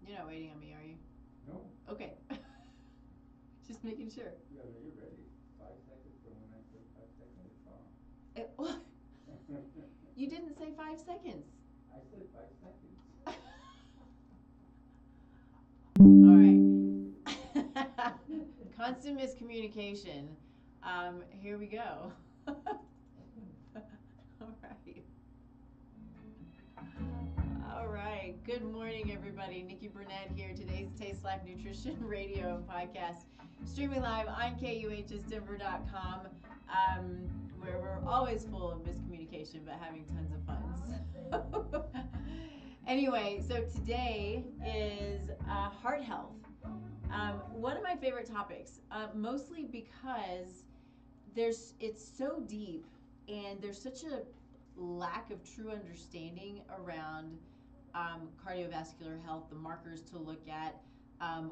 You're not waiting on me, are you? No. Okay. Just making sure. Yeah, no, you're ready. 5 seconds from when I say 5 seconds, it's on. What? You didn't say 5 seconds. I said 5 seconds. All right. Constant miscommunication. Here we go. All right. All right. Good morning, everybody. Nikki Burnett here. Today's Taste Life Nutrition Radio and Podcast, streaming live on KUHSdenver.com, where we're always full of miscommunication but having tons of fun. Anyway, so today is heart health. One of my favorite topics, mostly because it's so deep and there's such a lack of true understanding around cardiovascular health, the markers to look at,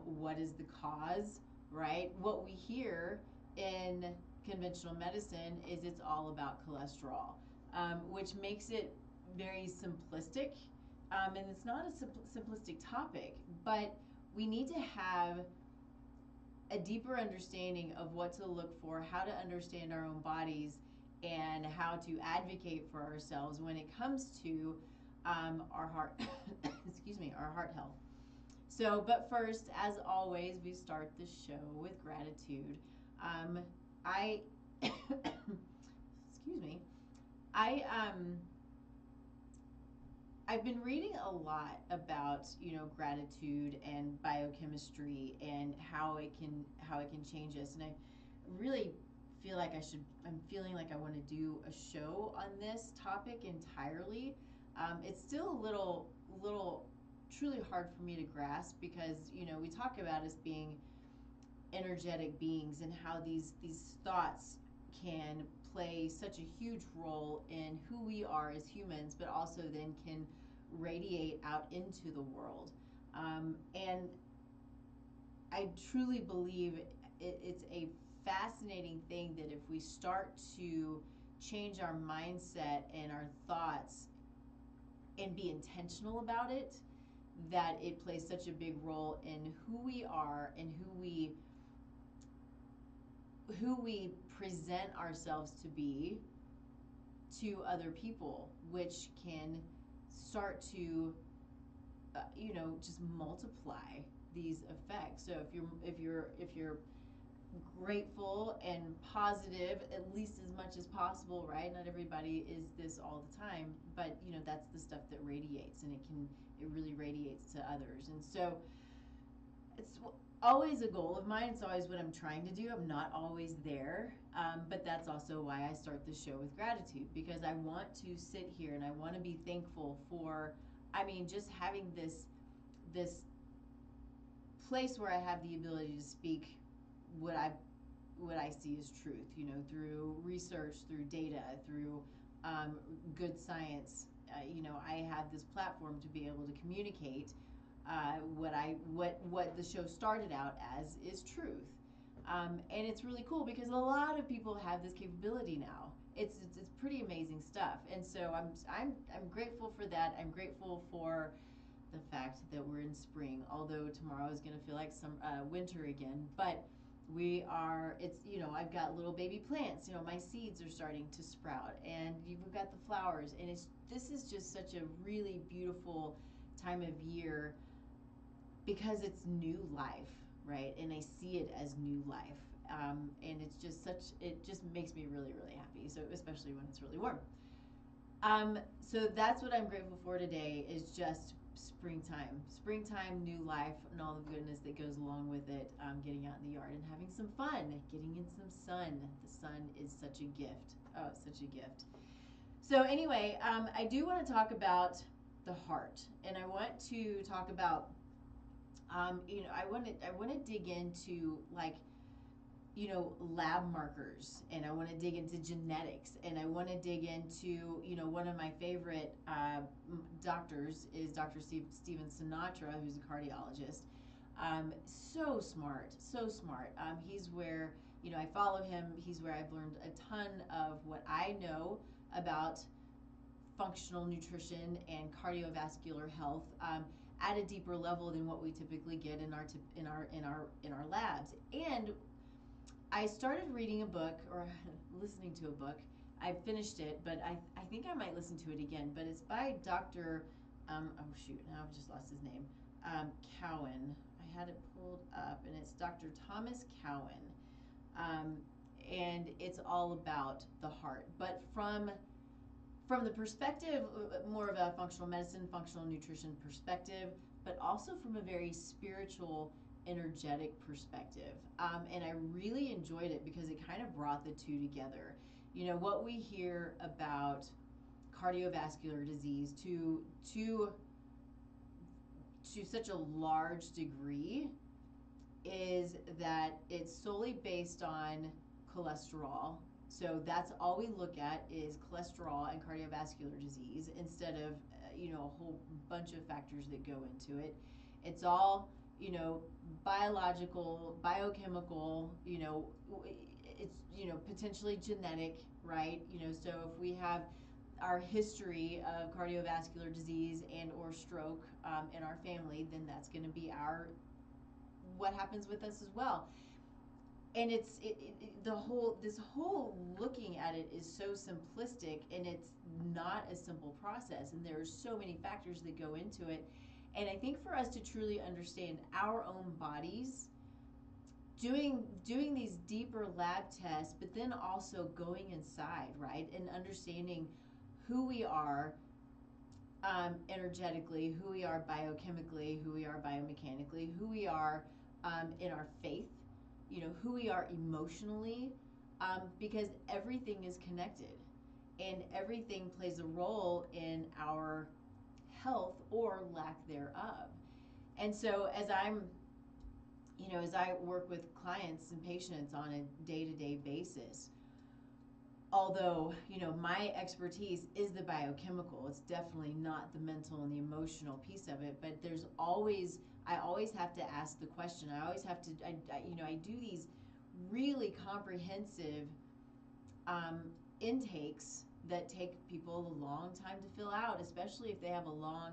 what is the cause, right? What we hear in conventional medicine is it's all about cholesterol, which makes it very simplistic. And it's not a simplistic topic, but we need to have a deeper understanding of what to look for, how to understand our own bodies, and how to advocate for ourselves when it comes to our heart, excuse me, our heart health. So, but first, as always, we start the show with gratitude. I, excuse me, I I've been reading a lot about, gratitude and biochemistry and how it can change us, and I really feel like I'm feeling like I want to do a show on this topic entirely. It's still a little truly hard for me to grasp because we talk about us being energetic beings and how these thoughts can play such a huge role in who we are as humans, but also then can radiate out into the world. And I truly believe it's a fascinating thing that if we start to change our mindset and our thoughts and be intentional about it, that it plays such a big role in who we are and who we present ourselves to be to other people, which can start to just multiply these effects. So if you're grateful and positive at least as much as possible, right? Not everybody is this all the time, but that's the stuff that radiates, and it really radiates to others. And so it's always a goal of mine. It's always what I'm trying to do. I'm not always there, but that's also why I start the show with gratitude, because I want to sit here and I want to be thankful for, just having this place where I have the ability to speak what I see as truth, through research, through data, through good science. I have this platform to be able to communicate what the show started out as is truth, and it's really cool because a lot of people have this capability now. It's pretty amazing stuff, and so I'm grateful for that. I'm grateful for the fact that we're in spring, although tomorrow is going to feel like some winter again. But we are. I've got little baby plants. My seeds are starting to sprout, and we've got the flowers, and this is just such a really beautiful time of year because it's new life, right? And I see it as new life. And it just makes me really, really happy. So, especially when it's really warm. So that's what I'm grateful for today is just springtime, new life, and all the goodness that goes along with it. Getting out in the yard and having some fun, getting in some sun. The sun is such a gift. Oh, it's such a gift. So anyway, I do want to talk about the heart, and I want to talk about, I want to dig into lab markers, and I want to dig into genetics, and I want to dig into, one of my favorite doctors is Dr. Steven Sinatra, who's a cardiologist. So smart, so smart. He's where, I follow him. He's where I've learned a ton of what I know about functional nutrition and cardiovascular health. at a deeper level than what we typically get in our labs. And I started reading a book or listening to a book. I finished it, but I think I might listen to it again. But it's by Dr. Oh shoot, now I've just lost his name. Cowan. I had it pulled up, and it's Dr. Thomas Cowan. Um, and it's all about the heart, but from the perspective more of a functional medicine, functional nutrition perspective, but also from a very spiritual, energetic perspective. And I really enjoyed it because it kind of brought the two together. You know, what we hear about cardiovascular disease to such a large degree is that it's solely based on cholesterol. So that's all we look at is cholesterol and cardiovascular disease instead of a whole bunch of factors that go into it. It's all biological, biochemical. It's potentially genetic, right? So if we have our history of cardiovascular disease and or stroke in our family, then that's going to be what happens with us as well. And this whole looking at it is so simplistic, and it's not a simple process, and there are so many factors that go into it. And I think for us to truly understand our own bodies, doing these deeper lab tests, but then also going inside, right, and understanding who we are energetically, who we are biochemically, who we are biomechanically, who we are in our faith, who we are emotionally, because everything is connected and everything plays a role in our health or lack thereof. And so as I work with clients and patients on a day-to-day basis, although my expertise is the biochemical, it's definitely not the mental and the emotional piece of it, but I always have to ask the question. I always have to I do these really comprehensive intakes that take people a long time to fill out, especially if they have a long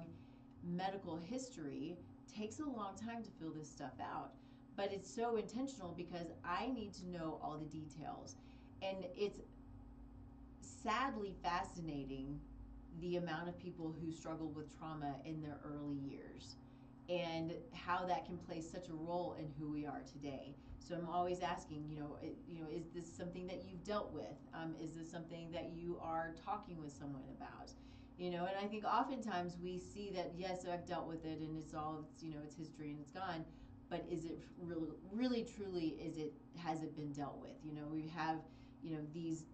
medical history. It takes a long time to fill this stuff out, but it's so intentional because I need to know all the details. And it's sadly fascinating the amount of people who struggle with trauma in their early years and how that can play such a role in who we are today. So I'm always asking, is this something that you've dealt with? Is this something that you are talking with someone about? And I think oftentimes we see that, yes, I've dealt with it and it's history and it's gone. But is it really truly, has it been dealt with? We have these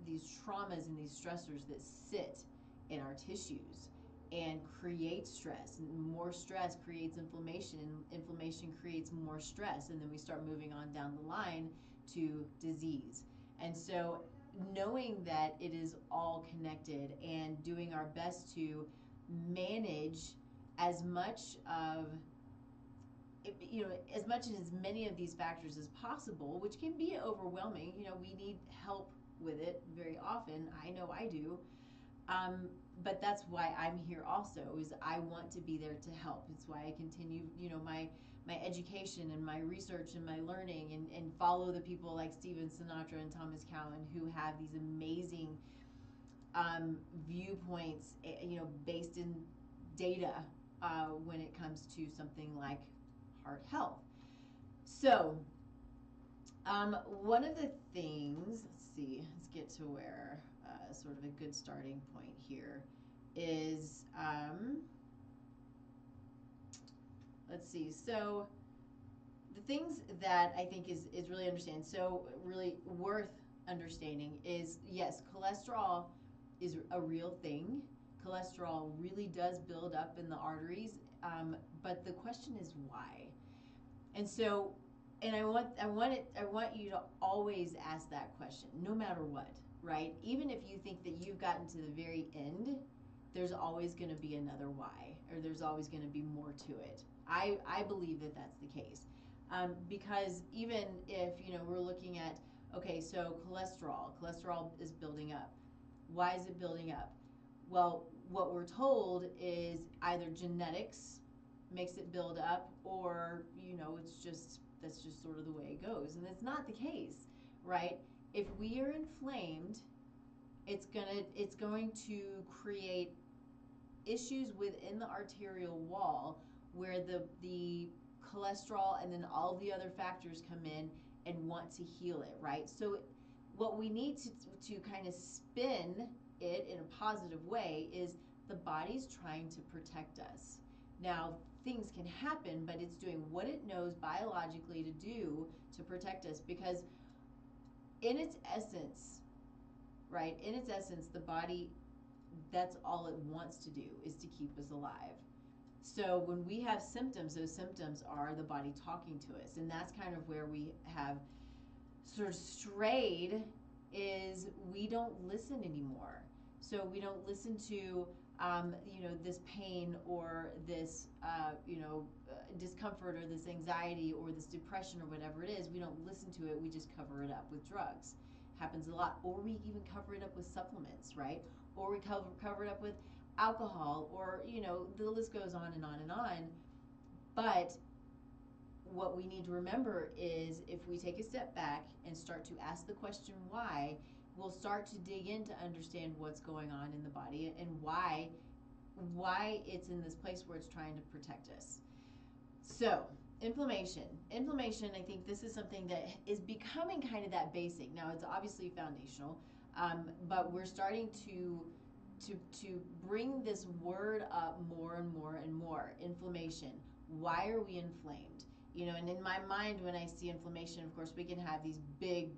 traumas and these stressors that sit in our tissues and create stress. And more stress creates inflammation, and inflammation creates more stress, and then we start moving on down the line to disease. And so knowing that it is all connected and doing our best to manage as much of as many of these factors as possible, which can be overwhelming. We need help with it very often. I know I do. But that's why I'm here also, is I want to be there to help. It's why I continue, my education and my research and my learning and follow the people like Stephen Sinatra and Thomas Cowan who have these amazing viewpoints, based in data when it comes to something like heart health. So one of the things, let's get to where sort of a good starting point here is, so the things that I think is really really worth understanding is, yes, cholesterol is a real thing. Cholesterol really does build up in the arteries, but the question is why. And so, and I want you to always ask that question, no matter what, right? Even if you think that you've gotten to the very end, there's always going to be another why, or there's always going to be more to it. I believe that that's the case, because even if we're looking at, okay, so cholesterol is building up. Why is it building up? Well, what we're told is either genetics makes it build up, or that's just sort of the way it goes. And that's not the case, right? If we are inflamed, it's going to create issues within the arterial wall where the cholesterol and then all the other factors come in and want to heal it, right? So what we need to kind of spin it in a positive way is the body's trying to protect us. Now, things can happen, but it's doing what it knows biologically to do to protect us, because in its essence, right, in its essence, the body, that's all it wants to do is to keep us alive. So when we have symptoms, those symptoms are the body talking to us. And that's kind of where we have sort of strayed, is we don't listen anymore. So we don't listen to, this pain or this, discomfort or this anxiety or this depression or whatever it is. We don't listen to it. We just cover it up with drugs. Happens a lot. Or we even cover it up with supplements, right? Or we cover it up with alcohol, or, the list goes on and on and on. But what we need to remember is, if we take a step back and start to ask the question why, we'll start to dig in to understand what's going on in the body and why it's in this place where it's trying to protect us. So inflammation, I think this is something that is becoming kind of that basic. Now, it's obviously foundational, but we're starting to bring this word up more and more and more. Inflammation. Why are we inflamed? And in my mind, when I see inflammation, of course, we can have these big,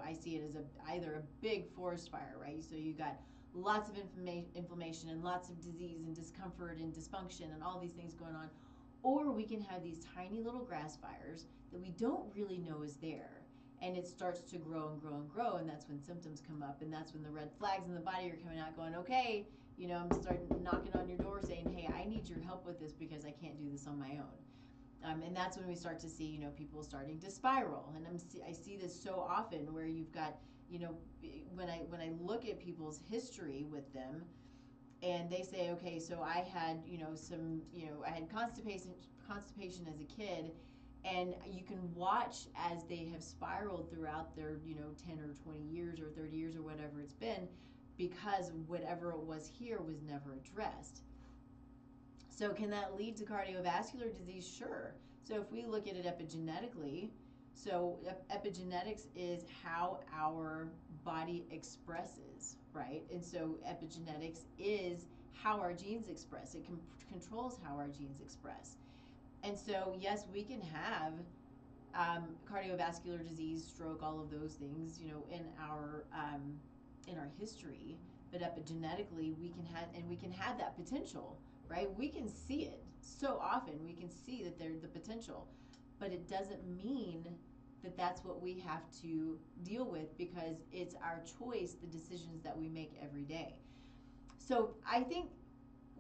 I see it as either a big forest fire, right? So you got lots of inflammation and lots of disease and discomfort and dysfunction and all these things going on. Or we can have these tiny little grass fires that we don't really know is there. And it starts to grow and grow and grow, and that's when symptoms come up, and that's when the red flags in the body are coming out going, okay, I'm starting knocking on your door saying, hey, I need your help with this because I can't do this on my own. And that's when we start to see, people starting to spiral. And I see this so often, where you've got, when I look at people's history with them, and they say, okay, so I had, I had constipation as a kid, and you can watch as they have spiraled throughout their, 10 or 20 years or 30 years or whatever it's been, because whatever it was here was never addressed. So can that lead to cardiovascular disease? Sure. So if we look at it epigenetically, so epigenetics is how our body expresses, right? And so epigenetics is how our genes express. It controls how our genes express. And so, yes, we can have cardiovascular disease, stroke, all of those things, in our history. But epigenetically, we can have that potential, right? We can see it so often. We can see that there's the potential, but it doesn't mean that that's what we have to deal with, because it's our choice, the decisions that we make every day. So I think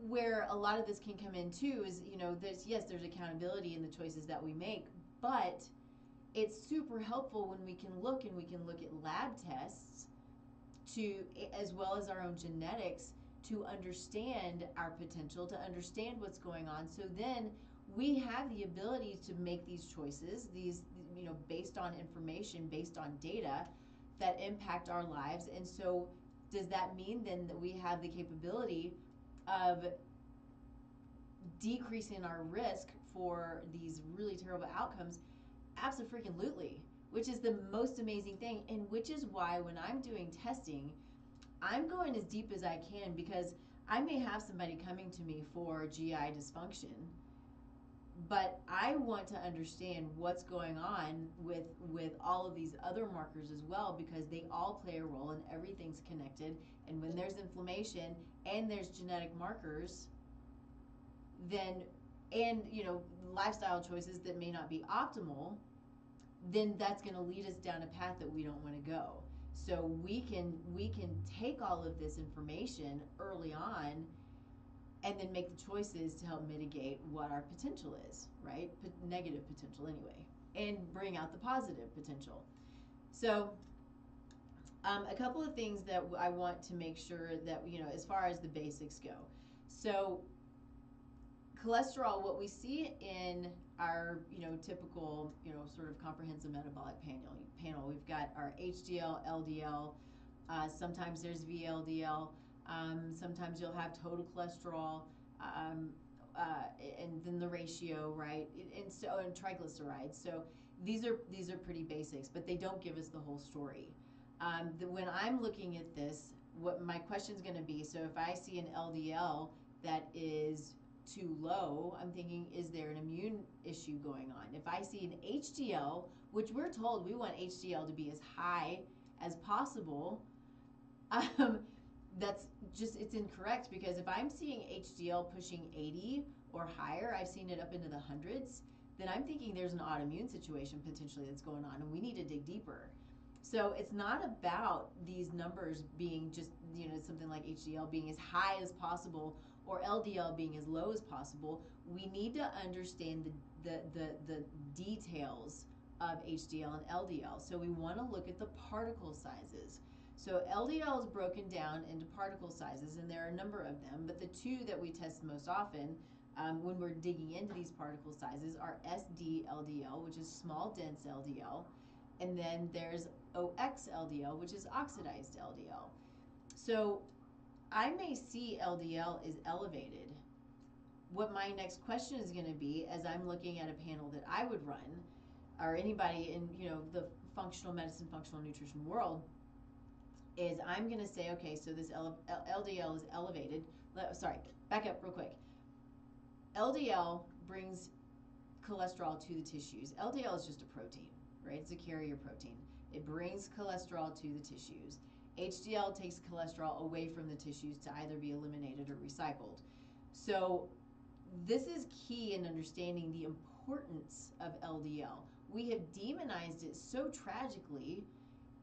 where a lot of this can come in too is, there's accountability in the choices that we make, but it's super helpful when we can look at lab tests as well as our own genetics, to understand our potential, to understand what's going on. So then we have the ability to make these choices, based on information, based on data that impact our lives. And so does that mean then that we have the capability of decreasing our risk for these really terrible outcomes? Absolutely. Which is the most amazing thing, and which is why when I'm doing testing, I'm going as deep as I can, because I may have somebody coming to me for GI dysfunction, but I want to understand what's going on with all of these other markers as well, because they all play a role and everything's connected. And when there's inflammation and there's genetic markers, then, and lifestyle choices that may not be optimal, then that's going to lead us down a path that we don't want to go. So we can take all of this information early on and then make the choices to help mitigate what our potential is, right? Negative potential anyway, and bring out the positive potential. So a couple of things that I want to make sure that, as far as the basics go. So cholesterol, what we see in our, typical, sort of comprehensive metabolic panel, we've got our HDL, LDL, sometimes there's VLDL, sometimes you'll have total cholesterol, um, and then the ratio, right? And triglycerides. So these are pretty basics, but they don't give us the whole story. When I'm looking at this, what my question is going to be, so if I see an LDL that is too low, I'm thinking, is there an immune issue going on? If I see an HDL, which we're told we want HDL to be as high as possible, that's just, it's incorrect, because if I'm seeing HDL pushing 80 or higher, I've seen it up into the hundreds, then I'm thinking there's an autoimmune situation potentially that's going on, and we need to dig deeper. So it's not about these numbers being just, something like HDL being as high as possible or LDL being as low as possible. We need to understand the details of HDL and LDL. So we want to look at the particle sizes. So LDL is broken down into particle sizes, and there are a number of them, but the two that we test most often when we're digging into these particle sizes are SD-LDL, which is small dense LDL, and then there's OX-LDL, which is oxidized LDL. So I may see LDL is elevated. What my next question is going to be, as I'm looking at a panel that I would run, or anybody in the functional medicine, functional nutrition world, is I'm going to say, okay, so this LDL is elevated. Sorry, back up real quick. LDL brings cholesterol to the tissues. LDL is just a protein, right? It's a carrier protein. It brings cholesterol to the tissues. HDL takes cholesterol away from the tissues to either be eliminated or recycled. So this is key in understanding the importance of LDL. We have demonized it so tragically,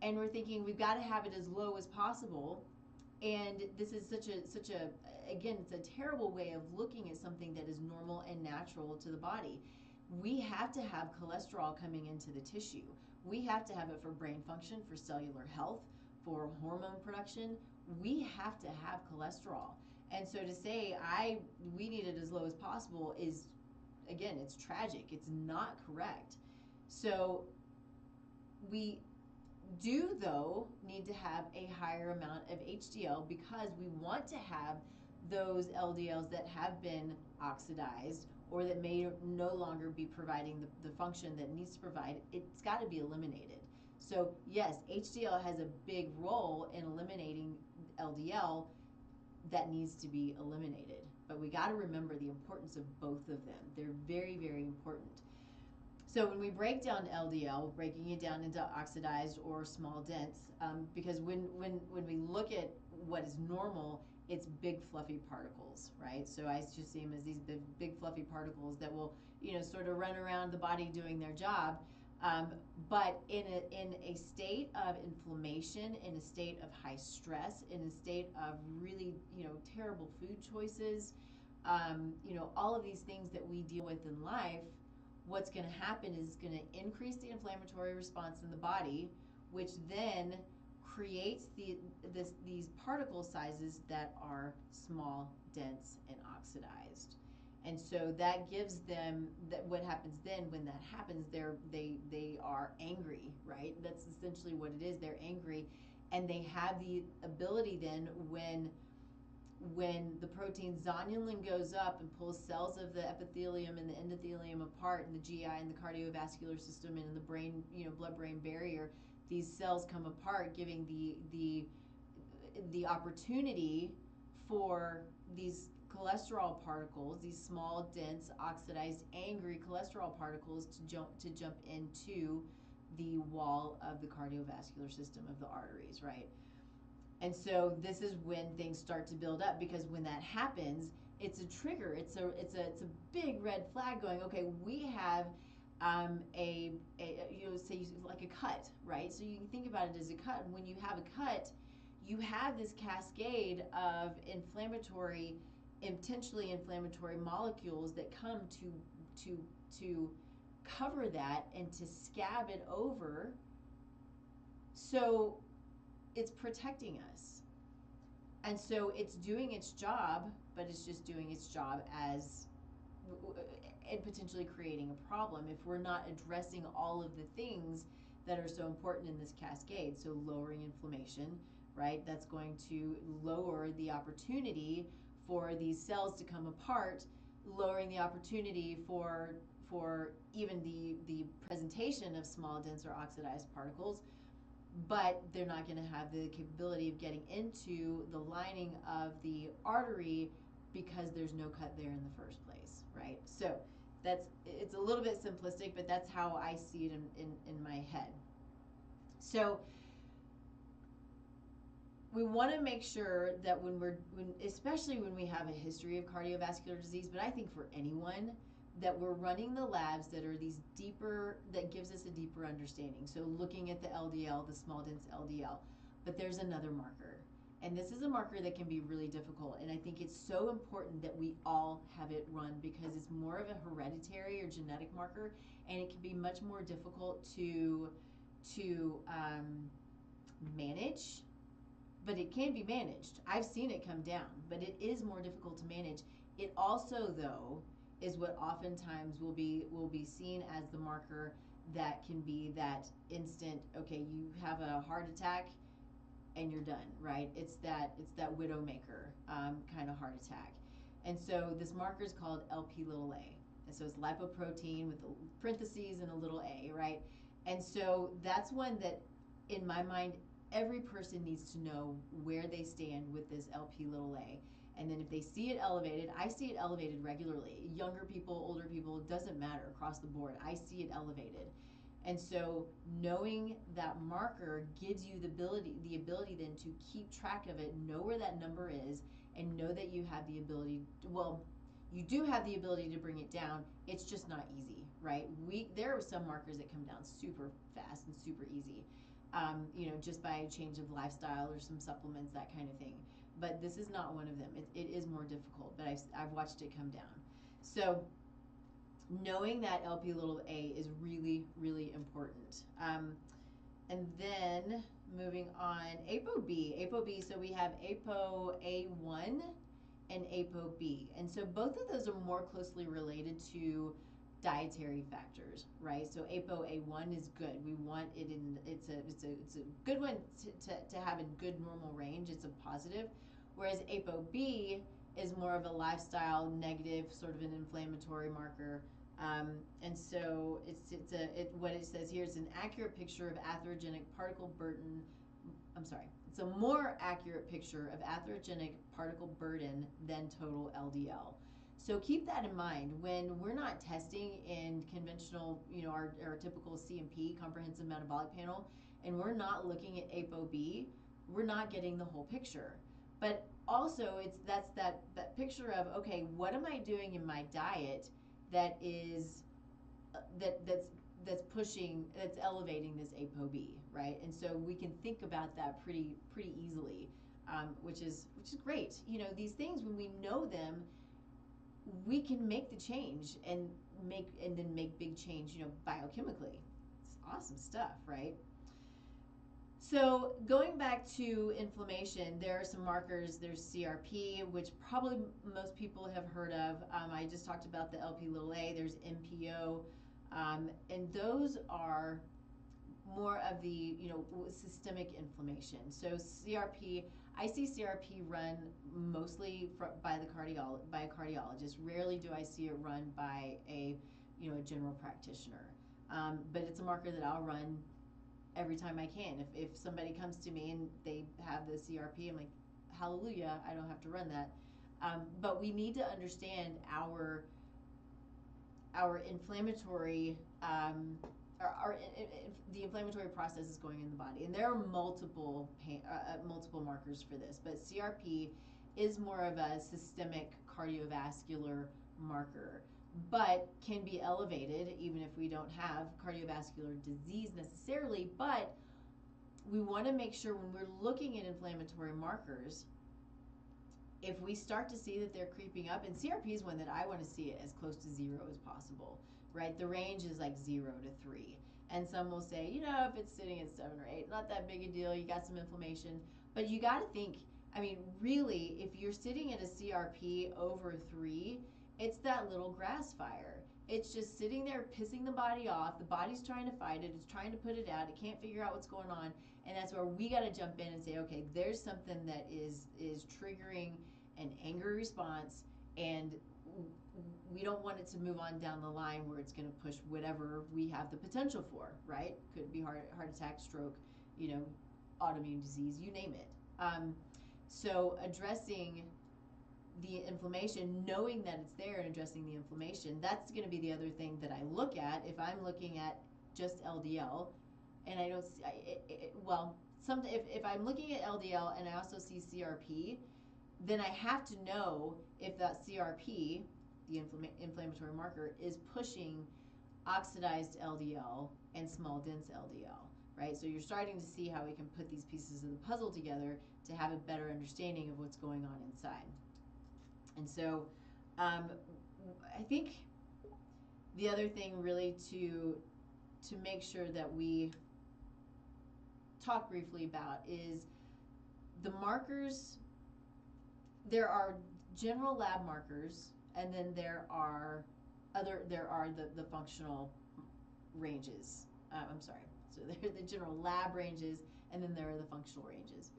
and we're thinking we've got to have it as low as possible. And this is such a again, it's a terrible way of looking at something that is normal and natural to the body. We have to have cholesterol coming into the tissue. We have to have it for brain function, for cellular health, for hormone production. We have to have cholesterol. And so to say we need it as low as possible is, again, it's tragic. It's not correct. So we do, though, need to have a higher amount of HDL, because we want to have those LDLs that have been oxidized or that may no longer be providing the function that it needs to provide. It's got to be eliminated. So yes, HDL has a big role in eliminating LDL that needs to be eliminated. But we got to remember the importance of both of them. They're very, very important. So when we break down LDL, we're breaking it down into oxidized or small dense, because when we look at what is normal, it's big fluffy particles, right? So I just see them as these big fluffy particles that will, sort of run around the body doing their job. But in a state of inflammation, in a state of high stress, in a state of really, terrible food choices, all of these things that we deal with in life, what's going to happen is it's going to increase the inflammatory response in the body, which then creates these particle sizes that are small, dense, and oxidized. And so that gives them that. What happens then when that happens? They are angry, right? That's essentially what it is. They're angry, and they have the ability then when the protein zonulin goes up and pulls cells of the epithelium and the endothelium apart in the GI and the cardiovascular system and in the brain, blood-brain barrier, these cells come apart, giving the opportunity for these cholesterol particles, these small, dense, oxidized, angry cholesterol particles to jump into the wall of the cardiovascular system of the arteries, right? And so this is when things start to build up, because when that happens, it's a trigger. It's a big red flag going, okay, we have say like a cut, right? So you can think about it as a cut. And when you have a cut, you have this cascade of intentionally inflammatory molecules that come to cover that and to scab it over. So it's protecting us. And so it's doing its job, but it's just doing its job as and potentially creating a problem if we're not addressing all of the things that are so important in this cascade. So lowering inflammation, right? That's going to lower the opportunity for these cells to come apart, lowering the opportunity for even the presentation of small, dense, or oxidized particles, but they're not going to have the capability of getting into the lining of the artery because there's no cut there in the first place, right? So it's a little bit simplistic, but that's how I see it in my head. So we want to make sure that especially when we have a history of cardiovascular disease, but I think for anyone, that we're running the labs that are these deeper, that gives us a deeper understanding. So looking at the LDL, the small dense LDL, but there's another marker. And this is a marker that can be really difficult. And I think it's so important that we all have it run because it's more of a hereditary or genetic marker, and it can be much more difficult to manage, but it can be managed. I've seen it come down, but it is more difficult to manage. It also, though, is what oftentimes will be seen as the marker that can be that instant, okay, you have a heart attack and you're done, right? It's that widowmaker kind of heart attack. And so this marker is called LP little a. And so it's lipoprotein with parentheses and a little a, right? And so that's one that, in my mind, every person needs to know where they stand with this LP little a. And then if they see it elevated, I see it elevated regularly. Younger people, older people, it doesn't matter, across the board. I see it elevated. And so knowing that marker gives you the ability then to keep track of it, know where that number is, and know that you have the ability you do have the ability to bring it down. It's just not easy, right? There are some markers that come down super fast and super easy, just by a change of lifestyle or some supplements, that kind of thing. But this is not one of them. It is more difficult, but I've watched it come down. So knowing that LP little a is really, really important. And then moving on, ApoB. So we have ApoA1 and ApoB. And so both of those are more closely related to dietary factors, right? So ApoA1 is good. We want it in, it's a good one to have in good normal range. It's a positive. Whereas ApoB is more of a lifestyle negative, sort of an inflammatory marker. And so what it says here is an accurate picture of atherogenic particle burden. It's a more accurate picture of atherogenic particle burden than total LDL. So keep that in mind when we're not testing in conventional, our typical CMP, comprehensive metabolic panel, and we're not looking at ApoB, we're not getting the whole picture. But also that's that picture of, okay, what am I doing in my diet that is that's elevating this ApoB, right? And so we can think about that pretty easily, which is great. These things, when we know them, we can make the change and then make big change, biochemically. It's awesome stuff, right? So going back to inflammation, there are some markers. There's CRP, which probably most people have heard of. I just talked about the LP little a. There's MPO, and those are more of the systemic inflammation. So CRP, I see CRP run mostly by a cardiologist. Rarely do I see it run by a general practitioner. But it's a marker that I'll run every time I can. If somebody comes to me and they have the CRP, I'm like, hallelujah, I don't have to run that. But we need to understand our inflammatory, the inflammatory process is going in the body, and there are multiple markers for this. But CRP is more of a systemic cardiovascular marker, but can be elevated even if we don't have cardiovascular disease necessarily. But we want to make sure when we're looking at inflammatory markers, if we start to see that they're creeping up, and CRP is one that I want to see it as close to 0 as possible, right? The range is like 0 to 3. And some will say, if it's sitting at 7 or 8, not that big a deal. You got some inflammation. But you got to think, really, if you're sitting at a CRP over 3, It's that little grass fire. It's just sitting there pissing the body off. The body's trying to fight it. It's trying to put it out. It can't figure out what's going on. And that's where we got to jump in and say, okay, there's something that is triggering an angry response, and we don't want it to move on down the line where it's going to push whatever we have the potential for, right? Could be heart attack, stroke, autoimmune disease, you name it. So addressing the inflammation, knowing that it's there and addressing the inflammation, that's going to be the other thing that I look at if I'm looking at just LDL, and I don't see, if I'm looking at LDL and I also see CRP, then I have to know if that CRP, the inflammatory marker, is pushing oxidized LDL and small dense LDL, right? So you're starting to see how we can put these pieces of the puzzle together to have a better understanding of what's going on inside. And so I think the other thing really to make sure that we talk briefly about is the markers. There are general lab markers, and then there are the functional ranges. So there are the general lab ranges, and then there are the functional ranges.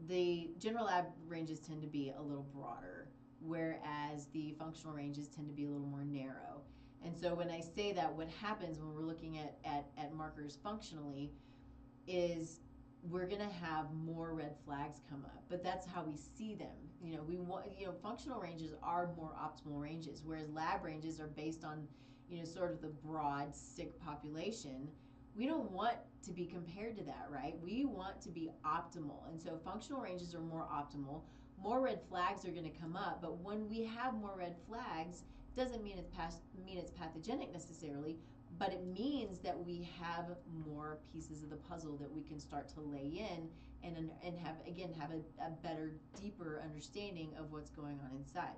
The general lab ranges tend to be a little broader, whereas the functional ranges tend to be a little more narrow. And so when I say that, what happens when we're looking at markers functionally is we're going to have more red flags come up, but that's how we see them. Functional ranges are more optimal ranges, whereas lab ranges are based on, sort of the broad sick population. We don't want to be compared to that, right? We want to be optimal. And so functional ranges are more optimal. More red flags are going to come up, but when we have more red flags, doesn't mean it's pathogenic necessarily, but it means that we have more pieces of the puzzle that we can start to lay in and have a better, deeper understanding of what's going on inside.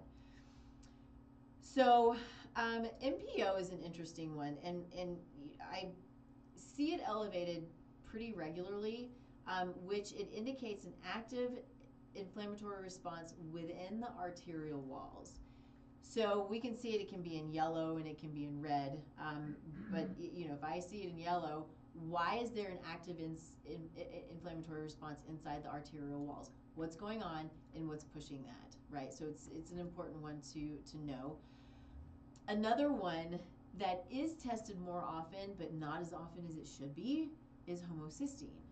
So MPO is an interesting one, and I see it elevated pretty regularly, which it indicates an active inflammatory response within the arterial walls. So we can see it. It can be in yellow and it can be in red. But if I see it in yellow, why is there an active inflammatory response inside the arterial walls? What's going on and what's pushing that, right? So it's an important one to know. Another one that is tested more often, but not as often as it should be, is homocysteine.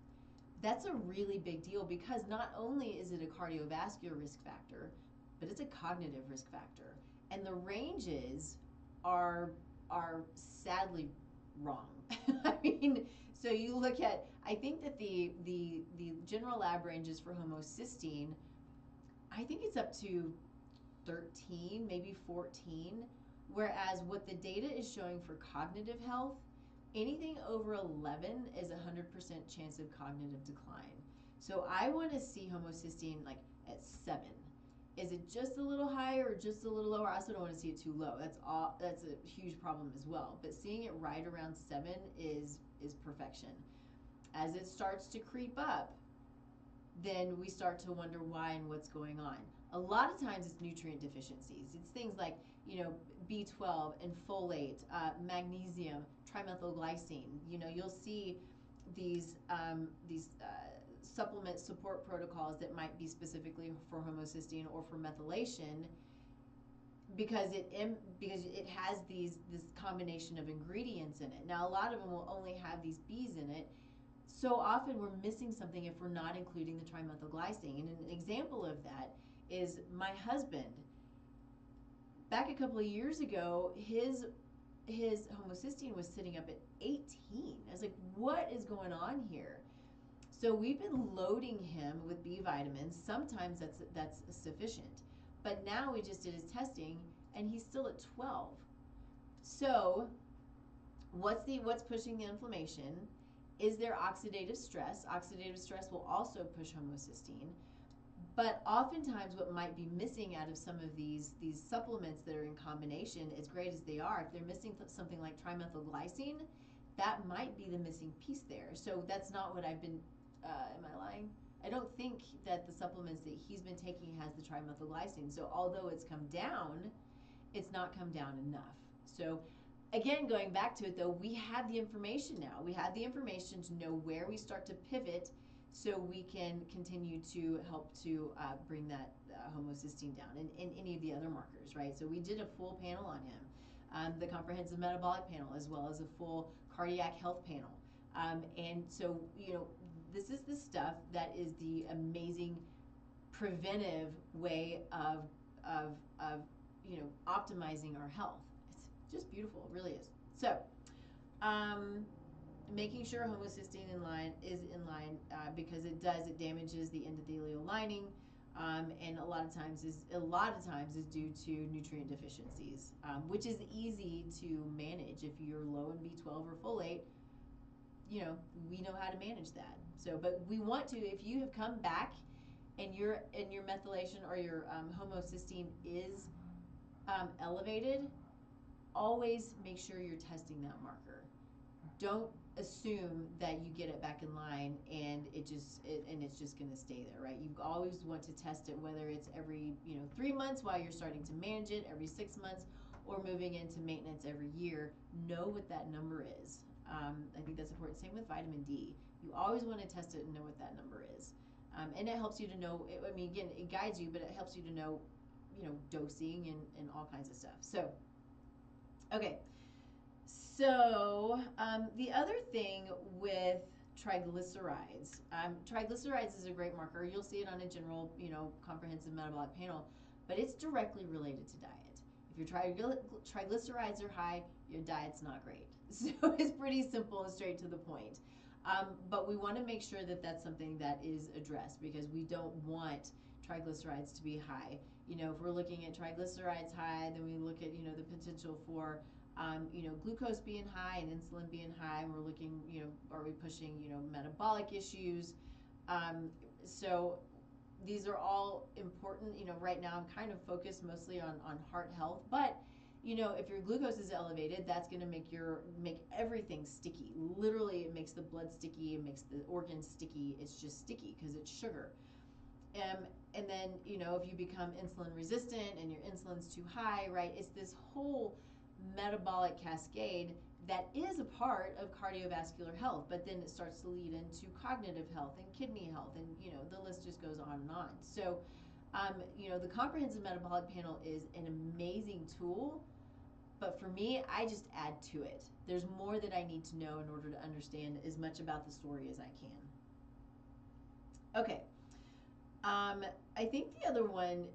That's a really big deal because not only is it a cardiovascular risk factor, but it's a cognitive risk factor. And the ranges are sadly wrong. I mean, so you look at, I think that the general lab ranges for homocysteine, I think it's up to 13, maybe 14, whereas what the data is showing for cognitive health, anything over 11 is 100% chance of cognitive decline. So I want to see homocysteine like at 7. Is it just a little higher or just a little lower? I also don't want to see it too low. That's a huge problem as well. But seeing it right around 7 is perfection. As it starts to creep up, then we start to wonder why and what's going on. A lot of times it's nutrient deficiencies. It's things like, B12 and folate, magnesium, trimethylglycine. You'll see these supplement support protocols that might be specifically for homocysteine or for methylation because it has this combination of ingredients in it. Now a lot of them will only have these B's in it. So often we're missing something if we're not including the trimethylglycine. And an example of that is my husband. Back a couple of years ago, his homocysteine was sitting up at 18. I was like, what is going on here? So we've been loading him with B vitamins. Sometimes that's sufficient. But now we just did his testing and he's still at 12. So what's pushing the inflammation? Is there oxidative stress? Oxidative stress will also push homocysteine. But oftentimes what might be missing out of some of these supplements that are in combination, as great as they are, if they're missing something like trimethylglycine, that might be the missing piece there. So that's not what I've been, am I lying? I don't think that the supplements that he's been taking has the trimethylglycine. So although it's come down, it's not come down enough. So again, going back to it though, we have the information now. We have the information to know where we start to pivot so we can continue to help to bring that homocysteine down and any of the other markers, right? So we did a full panel on him, the comprehensive metabolic panel, as well as a full cardiac health panel. And so, this is the stuff that is the amazing preventive way of optimizing our health. It's just beautiful, it really is. So, making sure homocysteine is in line because it damages the endothelial lining, and a lot of times is due to nutrient deficiencies, which is easy to manage if you're low in B12 or folate. We know how to manage that. So, but we want to, if you have come back and your methylation or your homocysteine is elevated, always make sure you're testing that marker. Don't assume that you get it back in line and it's just going to stay there, right? You always want to test it, whether it's every 3 months while you're starting to manage it, every 6 months, or moving into maintenance every year. Know what that number is. I think that's important. Same with vitamin D. You always want to test it and know what that number is. And it helps you to know, again, it guides you, but it helps you to know, dosing and all kinds of stuff. So, okay. So, the other thing with triglycerides, triglycerides is a great marker. You'll see it on a general, comprehensive metabolic panel, but it's directly related to diet. If your triglycerides are high, your diet's not great. So it's pretty simple and straight to the point. But we want to make sure that that's something that is addressed, because we don't want triglycerides to be high. If we're looking at triglycerides high, then we look at, the potential for, glucose being high and insulin being high, and we're looking, are we pushing, metabolic issues? So these are all important. Right now I'm kind of focused mostly on heart health, but if your glucose is elevated, that's going to make everything sticky. Literally, it makes the blood sticky, it makes the organs sticky. It's just sticky because it's sugar. And then, if you become insulin resistant and your insulin's too high, right, it's this whole metabolic cascade that is a part of cardiovascular health, but then it starts to lead into cognitive health and kidney health, and the list just goes on and on. So the comprehensive metabolic panel is an amazing tool, but for me, I just add to it. There's more that I need to know in order to understand as much about the story as I can. Okay. I think the other one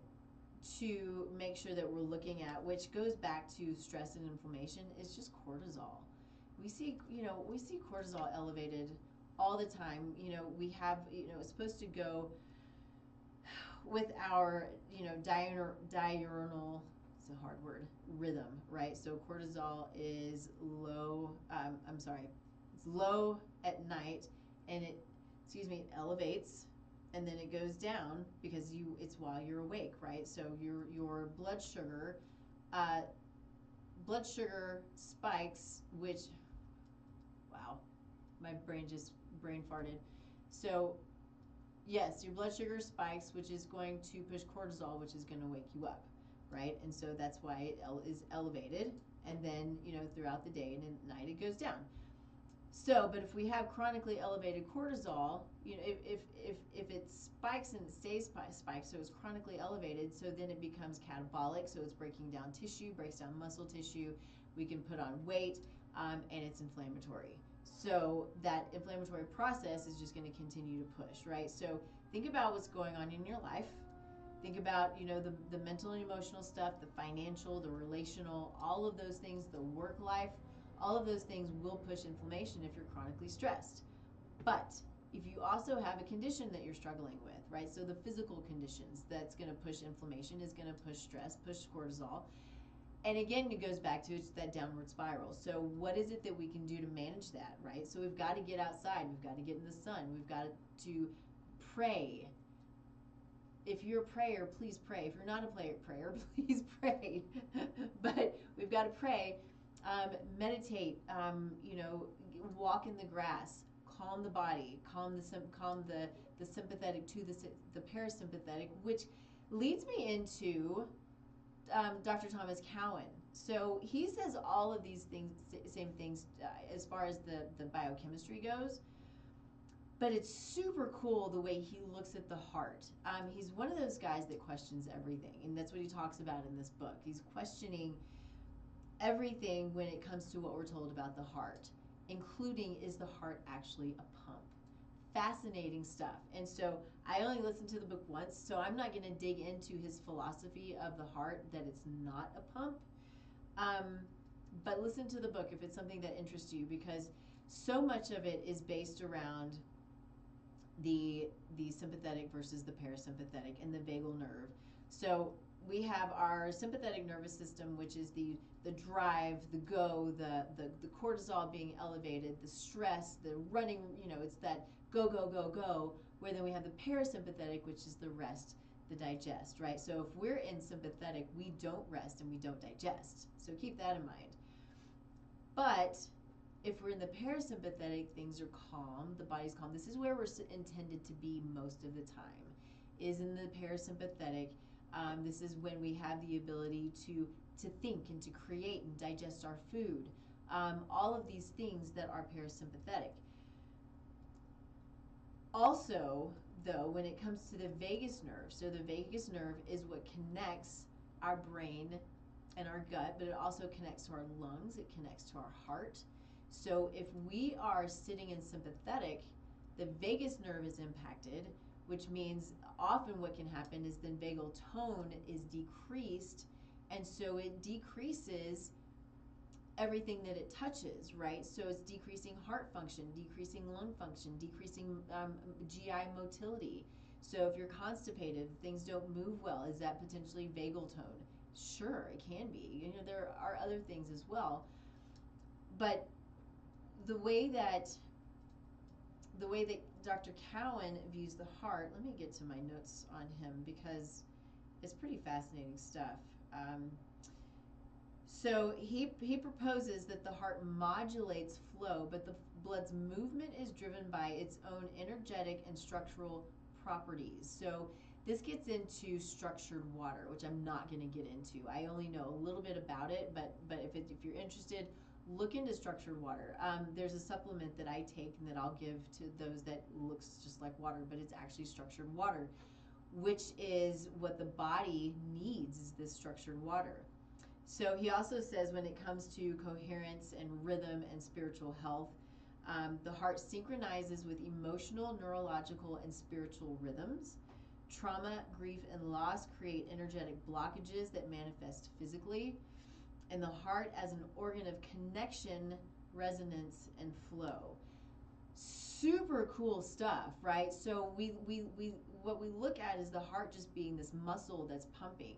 to make sure that we're looking at, which goes back to stress and inflammation, is just cortisol. We see cortisol elevated all the time. We have, it's supposed to go with our, diurnal, it's a hard word, rhythm, right? So cortisol is low, it's low at night, and it elevates, and then it goes down because it's while you're awake, right? So your blood sugar spikes, which, wow, my brain farted. So yes, your blood sugar spikes, which is going to push cortisol, which is going to wake you up, right? And so that's why it is elevated, and then throughout the day and at night it goes down. So, but if we have chronically elevated cortisol, if it spikes and it stays spiked, so it's chronically elevated, so then it becomes catabolic, so it's breaking down tissue, breaks down muscle tissue, we can put on weight, and it's inflammatory. So that inflammatory process is just going to continue to push, right? So think about what's going on in your life. Think about, the mental and emotional stuff, the financial, the relational, all of those things, the work life. All of those things will push inflammation if you're chronically stressed. But if you also have a condition that you're struggling with, right? So the physical conditions that's going to push inflammation is going to push stress, push cortisol. And again, it goes back to that downward spiral. So what is it that we can do to manage that, right? So we've got to get outside. We've got to get in the sun. We've got to pray. If you're a prayer, please pray. If you're not a prayer, please pray. But we've got to pray. Meditate, walk in the grass, calm the body, calm the sympathetic to the parasympathetic, which leads me into Dr. Thomas Cowan. So he says all of these things, same things, as far as the biochemistry goes. But it's super cool the way he looks at the heart. He's one of those guys that questions everything, and that's what he talks about in this book. He's questioning everything when it comes to what we're told about the heart, including, is the heart actually a pump? Fascinating stuff. And so I only listened to the book once, so I'm not going to dig into his philosophy of the heart, that it's not a pump. But listen to the book if it's something that interests you, because so much of it is based around the sympathetic versus the parasympathetic and the vagal nerve. So we have our sympathetic nervous system, which is the drive, the go, the cortisol being elevated, the stress, the running, it's that go, go, go, go, where then we have the parasympathetic, which is the rest, the digest, right? So if we're in sympathetic, we don't rest and we don't digest. So keep that in mind. But if we're in the parasympathetic, things are calm, the body's calm. This is where we're intended to be most of the time, is in the parasympathetic. This is when we have the ability to think and to create and digest our food. All of these things that are parasympathetic. Also, though, when it comes to the vagus nerve, so the vagus nerve is what connects our brain and our gut, but it also connects to our lungs, it connects to our heart. So if we are sitting in sympathetic, the vagus nerve is impacted, which means often what can happen is then vagal tone is decreased, and so it decreases everything that it touches, right? So it's decreasing heart function, decreasing lung function, decreasing GI motility. So if you're constipated, things don't move well, is that potentially vagal tone? Sure, it can be. There are other things as well. But the way that Dr. Cowan views the heart, let me get to my notes on him because it's pretty fascinating stuff. So he proposes that the heart modulates flow, but the blood's movement is driven by its own energetic and structural properties. So this gets into structured water, which I'm not going to get into. I only know a little bit about it, but if you're interested, look into structured water. There's a supplement that I take and that I'll give to those that looks just like water, but it's actually structured water, which is what the body needs, is this structured water. So he also says when it comes to coherence and rhythm and spiritual health, the heart synchronizes with emotional, neurological, and spiritual rhythms. Trauma, grief, and loss create energetic blockages that manifest physically. And the heart as an organ of connection, resonance, and flow. Super cool stuff, right? So we what we look at is the heart just being this muscle that's pumping.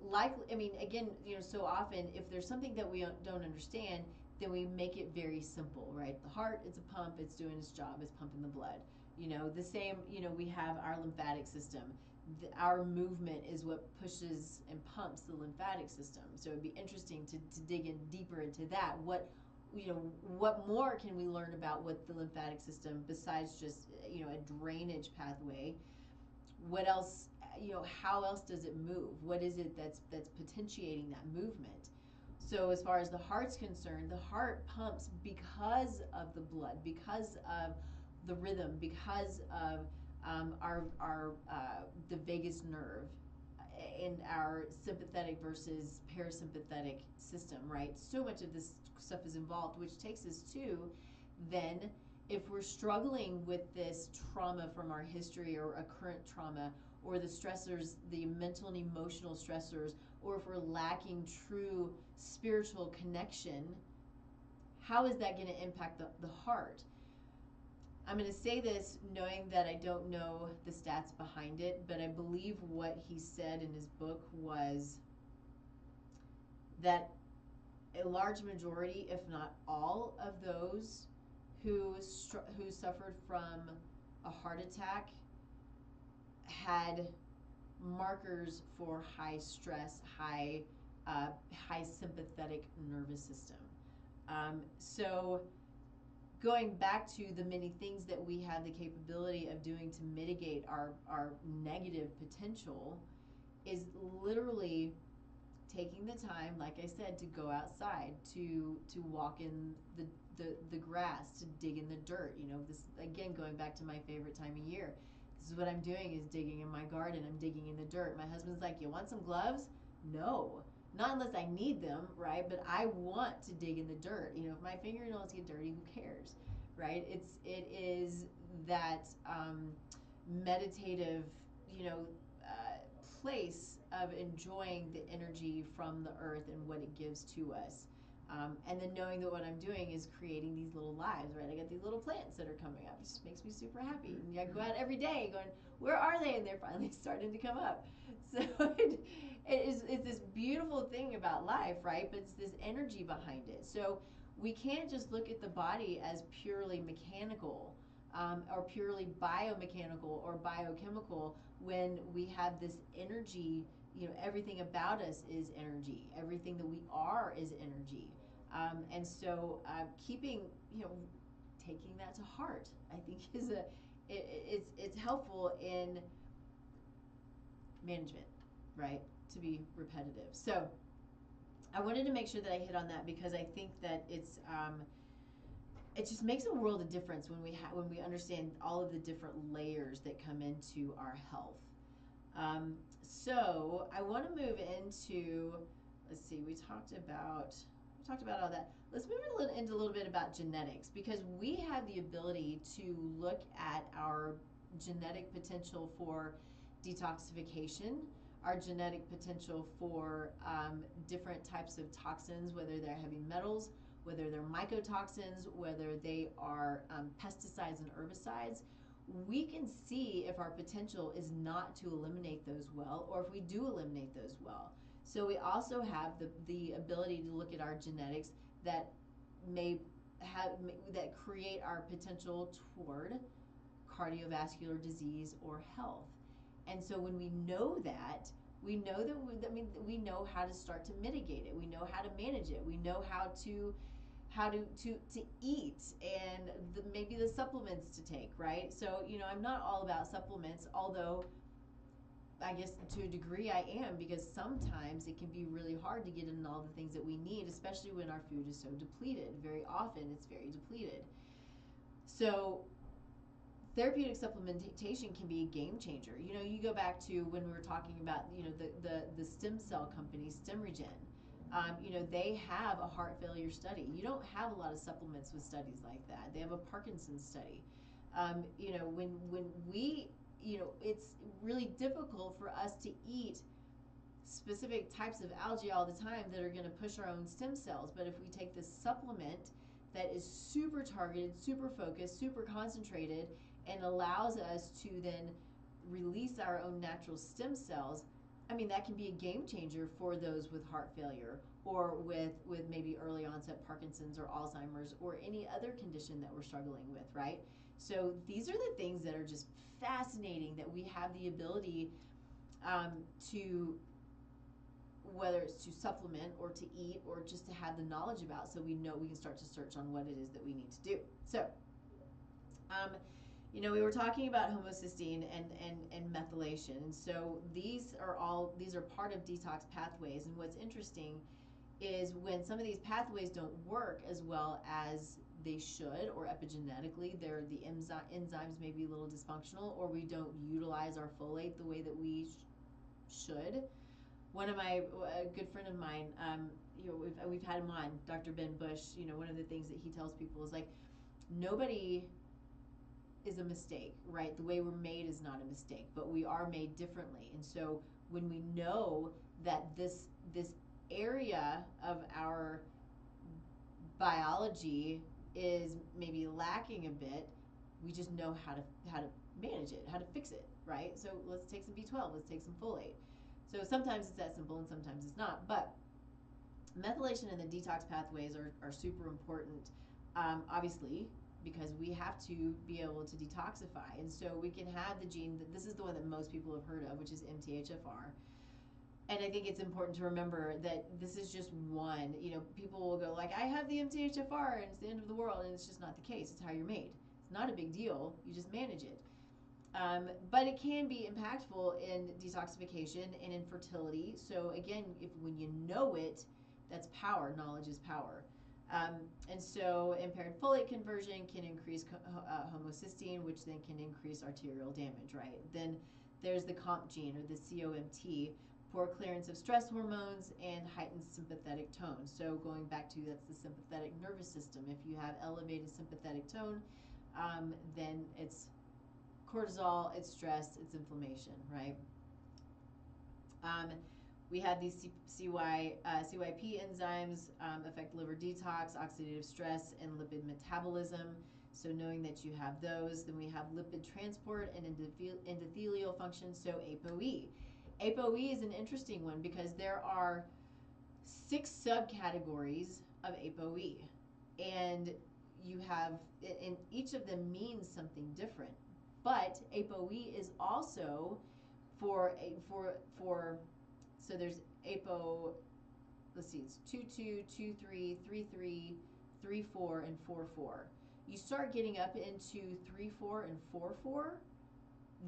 Likely, I mean, again, so often if there's something that we don't understand, then we make it very simple, right? The heart, it's a pump, it's doing its job, it's pumping the blood. The same, we have our lymphatic system. Our movement is what pushes and pumps the lymphatic system. So it'd be interesting to dig in deeper into that. What more can we learn about what the lymphatic system, besides just, a drainage pathway? What else, how else does it move? What is it that's potentiating that movement? So as far as the heart's concerned, the heart pumps because of the blood, because of the rhythm, because of the vagus nerve in our sympathetic versus parasympathetic system, right? So much of this stuff is involved, which takes us to then, if we're struggling with this trauma from our history or a current trauma, or the stressors, the mental and emotional stressors, or if we're lacking true spiritual connection, how is that going to impact the heart? I'm going to say this knowing that I don't know the stats behind it, but I believe what he said in his book was that a large majority, if not all, of those who suffered from a heart attack had markers for high stress, high sympathetic nervous system. So going back to the many things that we have the capability of doing to mitigate our negative potential is literally taking the time, like I said, to go outside, to walk in the grass, to dig in the dirt. This again going back to my favorite time of year. This is what I'm doing, is digging in my garden. I'm digging in the dirt. My husband's like, "You want some gloves?" No, not unless I need them, right? But I want to dig in the dirt. If my fingernails get dirty, who cares, right? It is that meditative, you know, uh, place of enjoying the energy from the earth and what it gives to us. And then knowing that what I'm doing is creating these little lives, right? I got these little plants that are coming up. It just makes me super happy. And I go out every day going, where are they? And they're finally starting to come up. So it's this beautiful thing about life, right? But it's this energy behind it. So we can't just look at the body as purely mechanical, or purely biomechanical or biochemical, when we have this energy. Everything about us is energy. Everything that we are is energy. And so keeping, taking that to heart, I think it's helpful in management, right? To be repetitive. So I wanted to make sure that I hit on that, because I think that it just makes a world of difference when we understand all of the different layers that come into our health. So I want to move into, let's see, we talked about all that. Let's move into a little bit about genetics, because we have the ability to look at our genetic potential for detoxification, our genetic potential for different types of toxins, whether they're heavy metals, whether they're mycotoxins, whether they are pesticides and herbicides. We can see if our potential is not to eliminate those well, or if we do eliminate those well. So we also have the ability to look at our genetics that that create our potential toward cardiovascular disease or health. And so when we know that, we know how to start to mitigate it. We know how to manage it. We know how to eat, and maybe the supplements to take, right? So I'm not all about supplements, although I guess to a degree I am, because sometimes it can be really hard to get in all the things that we need, especially when our food is so depleted. Very often it's very depleted. So therapeutic supplementation can be a game changer. You go back to when we were talking about the stem cell company StemRegen. They have a heart failure study. You don't have a lot of supplements with studies like that. They have a Parkinson's study. When we, it's really difficult for us to eat specific types of algae all the time that are going to push our own stem cells. But if we take this supplement that is super targeted, super focused, super concentrated, and allows us to then release our own natural stem cells, that can be a game changer for those with heart failure, or with maybe early onset Parkinson's or Alzheimer's or any other condition that we're struggling with, right? So these are the things that are just fascinating, that we have the ability to, whether it's to supplement or to eat or just to have the knowledge about, so we know we can start to search on what it is that we need to do. So we were talking about homocysteine and methylation, and so these are part of detox pathways. And what's interesting is when some of these pathways don't work as well as they should, or epigenetically, the enzymes may be a little dysfunctional, or we don't utilize our folate the way that we should. A good friend of mine, we've had him on, Dr. Ben Bush. One of the things that he tells people is, like, nobody is a mistake, right? The way we're made is not a mistake, but we are made differently. And so when we know that this area of our biology is maybe lacking a bit, we just know how to manage it, how to fix it, right? So let's take some B12, let's take some folate. So sometimes it's that simple and sometimes it's not. But methylation and the detox pathways are super important, obviously, because we have to be able to detoxify. And so we can have the gene, this is the one that most people have heard of, which is MTHFR. And I think it's important to remember that this is just one. You know, people will go like, I have the MTHFR and it's the end of the world, and it's just not the case. It's how you're made. It's not a big deal. You just manage it. But it can be impactful in detoxification and in fertility. So again, if when you know it, that's power. Knowledge is power. And so impaired folate conversion can increase homocysteine, which then can increase arterial damage, right? Then there's the COMT gene, or the COMT, poor clearance of stress hormones and heightened sympathetic tone. So going back to, that's the sympathetic nervous system. If you have elevated sympathetic tone, then it's cortisol, it's stress, it's inflammation, right? We have these CYP enzymes affect liver detox, oxidative stress, and lipid metabolism. So knowing that you have those, then we have lipid transport and endothelial function, so ApoE. ApoE is an interesting one because there are 6 subcategories of ApoE, and you have, and each of them means something different. But ApoE is also for so there's APO, let's see, it's 22, 23, 33, 34, and 44. You start getting up into 34 and 44,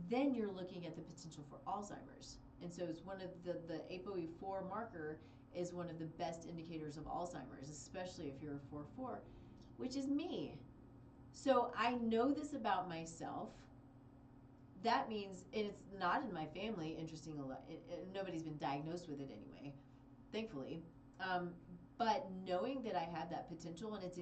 then you're looking at the potential for Alzheimer's. And so it's one of the ApoE4 marker is one of the best indicators of Alzheimer's, especially if you're a 4-4, which is me. So I know this about myself. That means, and it's not in my family, interesting, nobody's been diagnosed with it anyway, thankfully. But knowing that I have that potential, and it's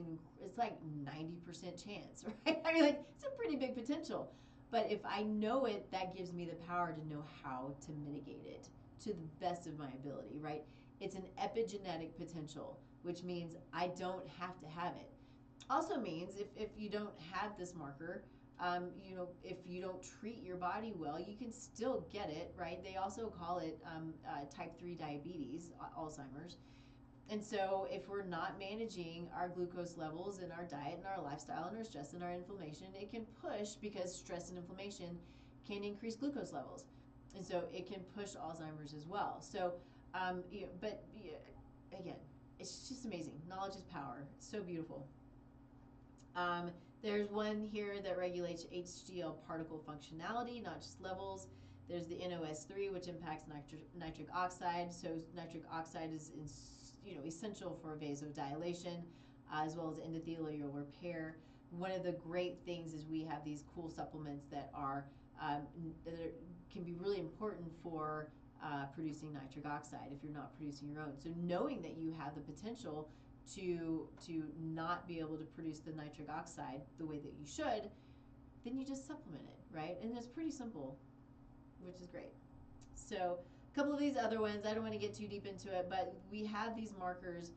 like 90% chance, right? I mean, like, it's a pretty big potential. But if I know it, that gives me the power to know how to mitigate it to the best of my ability, right? It's an epigenetic potential, which means I don't have to have it. Also means if you don't have this marker, if you don't treat your body well, you can still get it, right? They also call it type 3 diabetes, Alzheimer's. And so if we're not managing our glucose levels in our diet and our lifestyle and our stress and our inflammation, it can push, because stress and inflammation can increase glucose levels. And so it can push Alzheimer's as well. So, again, it's just amazing. Knowledge is power. It's so beautiful. There's one here that regulates HDL particle functionality, not just levels. There's the NOS3, which impacts nitric oxide. So nitric oxide is essential for vasodilation, as well as endothelial repair. One of the great things is we have these cool supplements that can be really important for producing nitric oxide if you're not producing your own. So knowing that you have the potential to not be able to produce the nitric oxide the way that you should, then you just supplement it, right? And it's pretty simple, which is great. So a couple of these other ones, I don't want to get too deep into it, but we have these markers,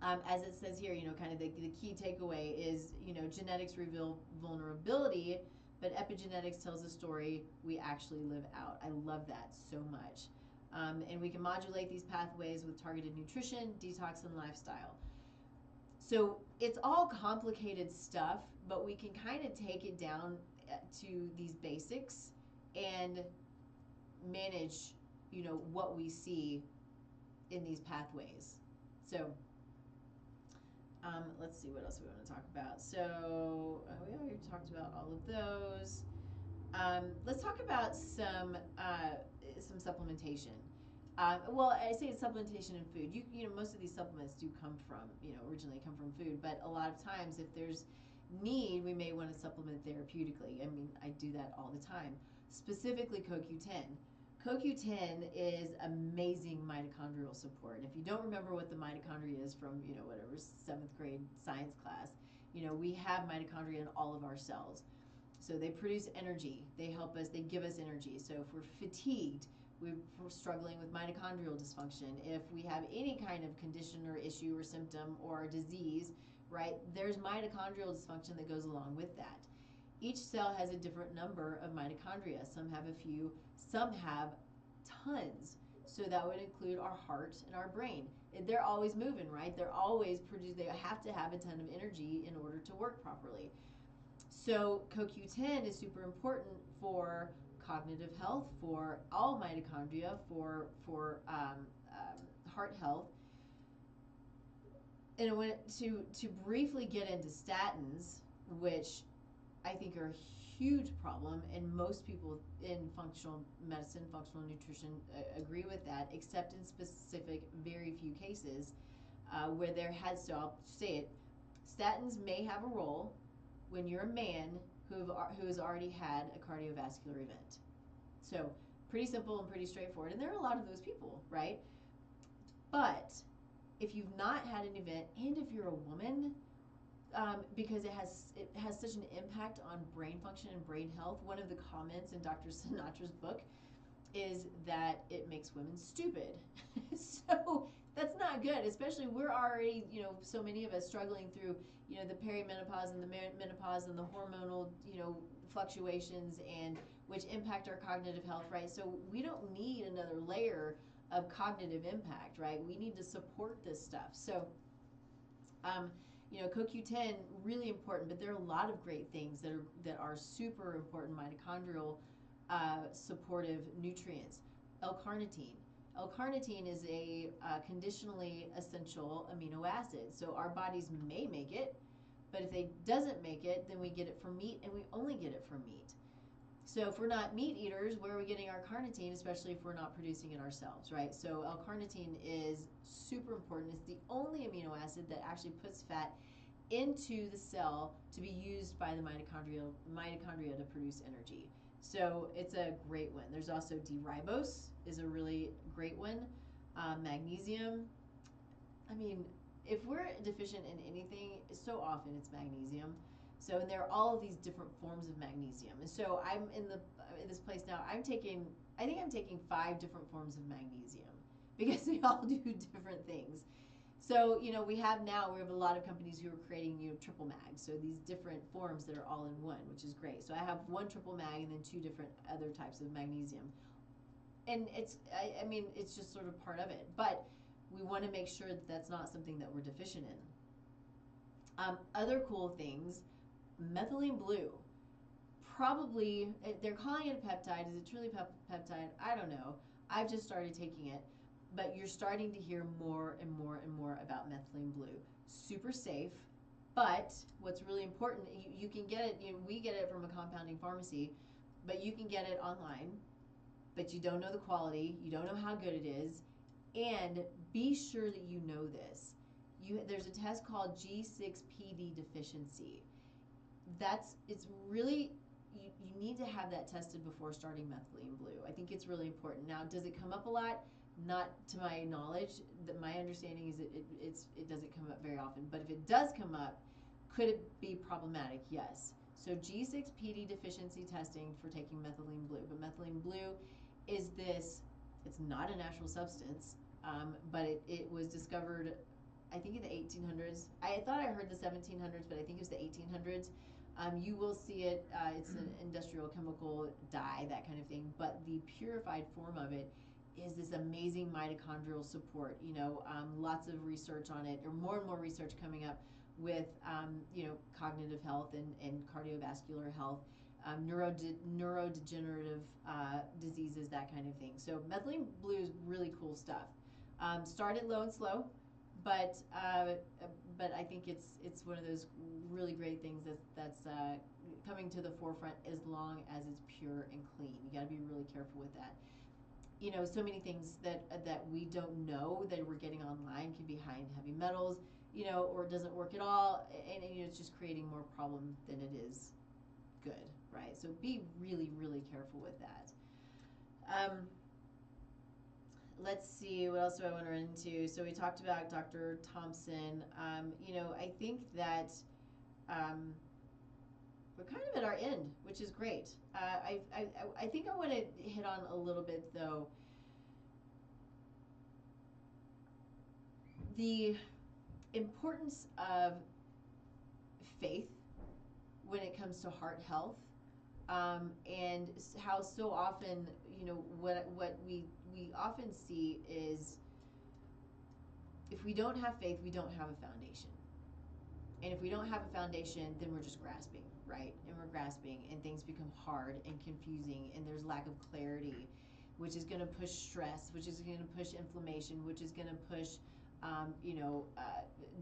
as it says here, kind of the key takeaway is, genetics reveal vulnerability, but epigenetics tells the story we actually live out. I love that so much. And we can modulate these pathways with targeted nutrition, detox, and lifestyle. So it's all complicated stuff, but we can kind of take it down to these basics and manage, what we see in these pathways. So let's see what else we want to talk about. So we already talked about all of those. Let's talk about some supplementation. Well, I say it's supplementation in food. Most of these supplements do come from, originally come from food, but a lot of times if there's need, we may want to supplement therapeutically. I mean, I do that all the time. Specifically CoQ10. CoQ10 is amazing mitochondrial support. And if you don't remember what the mitochondria is from, whatever, 7th grade science class, we have mitochondria in all of our cells. So they produce energy. They help us, they give us energy. So if we're fatigued, we're struggling with mitochondrial dysfunction. If we have any kind of condition or issue or symptom or disease, right, there's mitochondrial dysfunction that goes along with that. Each cell has a different number of mitochondria. Some have a few, some have tons. So that would include our heart and our brain. They're always moving, right? They're always they have to have a ton of energy in order to work properly. So CoQ10 is super important for cognitive health, for all mitochondria, for heart health. And to briefly get into statins, which I think are a huge problem, and most people in functional medicine, functional nutrition agree with that, except in specific, very few cases where there has, so I'll say it, statins may have a role when you're a man who has already had a cardiovascular event. So pretty simple and pretty straightforward, and there are a lot of those people, right? But if you've not had an event, and if you're a woman, because it has such an impact on brain function and brain health. One of the comments in Dr. Sinatra's book is that it makes women stupid. So that's not good, especially we're already, so many of us struggling through, the perimenopause and the menopause and the hormonal, fluctuations, and which impact our cognitive health, right? So we don't need another layer of cognitive impact, right? We need to support this stuff. So, CoQ10, really important, but there are a lot of great things that are super important mitochondrial supportive nutrients. L-carnitine. L-carnitine is a conditionally essential amino acid. So our bodies may make it, but if it doesn't make it, then we get it from meat, and we only get it from meat. So if we're not meat eaters, where are we getting our carnitine, especially if we're not producing it ourselves, right? So L-carnitine is super important. It's the only amino acid that actually puts fat into the cell to be used by the mitochondria to produce energy. So it's a great one. There's also D-ribose is a really great one. Magnesium. I mean, if we're deficient in anything, so often it's magnesium. So, and there are all of these different forms of magnesium. And so I'm in this place now, I think I'm taking 5 different forms of magnesium because they all do different things. So, we have a lot of companies who are creating, triple mag. So these different forms that are all in one, which is great. So I have 1 triple mag and then 2 different other types of magnesium. And it's just sort of part of it. But we want to make sure that that's not something that we're deficient in. Other cool things, methylene blue. Probably, they're calling it a peptide. Is it truly peptide? I don't know. I've just started taking it. But you're starting to hear more and more and more about methylene blue. Super safe, but what's really important, you can get it, we get it from a compounding pharmacy, but you can get it online, but you don't know the quality, you don't know how good it is, and be sure that you know this. There's a test called G6PD deficiency. It's really, you need to have that tested before starting methylene blue. I think it's really important. Now, does it come up a lot? Not to my knowledge. My understanding is it doesn't come up very often. But if it does come up, could it be problematic? Yes. So G6PD deficiency testing for taking methylene blue. But methylene blue is it's not a natural substance, but it was discovered, I think, in the 1800s. I thought I heard the 1700s, but I think it was the 1800s. You will see it. It's an industrial chemical dye, that kind of thing. But the purified form of it is this amazing mitochondrial support. Lots of research on it, or more and more research coming up with, cognitive health and cardiovascular health, neurodegenerative diseases, that kind of thing. So methylene blue is really cool stuff. Started low and slow, but I think it's one of those really great things that's coming to the forefront as long as it's pure and clean. You got to be really careful with that. So many things that we don't know that we're getting online can be high in heavy metals, or it doesn't work at all, and it's just creating more problem than it is good, right? So be really, really careful with that. Let's see, what else do I want to run into? So we talked about Dr. Thompson. I think that we're kind of at our end, which is great. I think I want to hit on a little bit, though, the importance of faith when it comes to heart health, and how so often, what we often see is if we don't have faith, we don't have a foundation. And if we don't have a foundation, then we're just grasping, right? And we're grasping, and things become hard and confusing, and there's lack of clarity, which is going to push stress, which is going to push inflammation, which is going to push,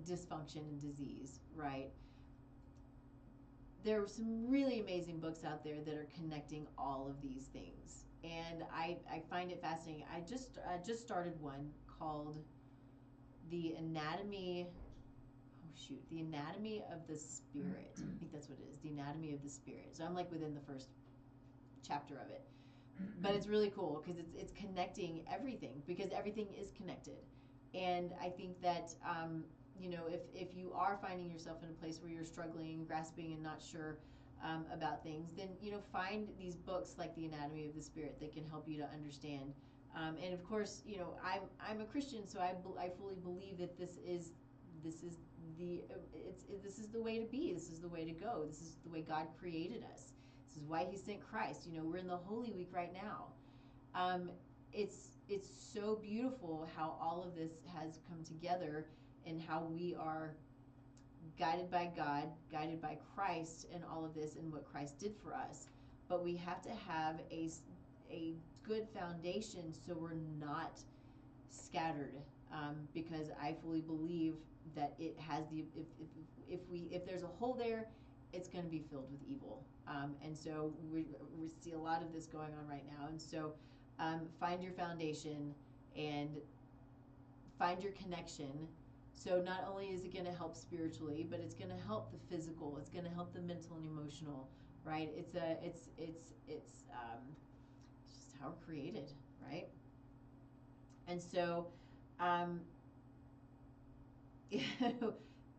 dysfunction and disease, right? There are some really amazing books out there that are connecting all of these things, and I find it fascinating. I just started one called The Anatomy. Oh shoot, The Anatomy of the Spirit. I think that's what it is. The Anatomy of the Spirit. So I'm like within the first chapter of it, but it's really cool because it's connecting everything, because everything is connected. And I think that if you are finding yourself in a place where you're struggling, grasping, and not sure about things, then find these books like The Anatomy of the Spirit that can help you to understand. And of course, I'm a Christian, so I fully believe that this is the way to be. This is the way to go. This is the way God created us. This is why He sent Christ. We're in the Holy Week right now. It's so beautiful how all of this has come together, and how we are guided by God, guided by Christ, and all of this, and what Christ did for us. But we have to have a good foundation so we're not scattered, because I fully believe that it has if there's a hole there, it's going to be filled with evil, and so we see a lot of this going on right now. And so find your foundation and find your connection. So not only is it going to help spiritually, but it's going to help the physical. It's going to help the mental and emotional, right? It's just how we're created, right? And so,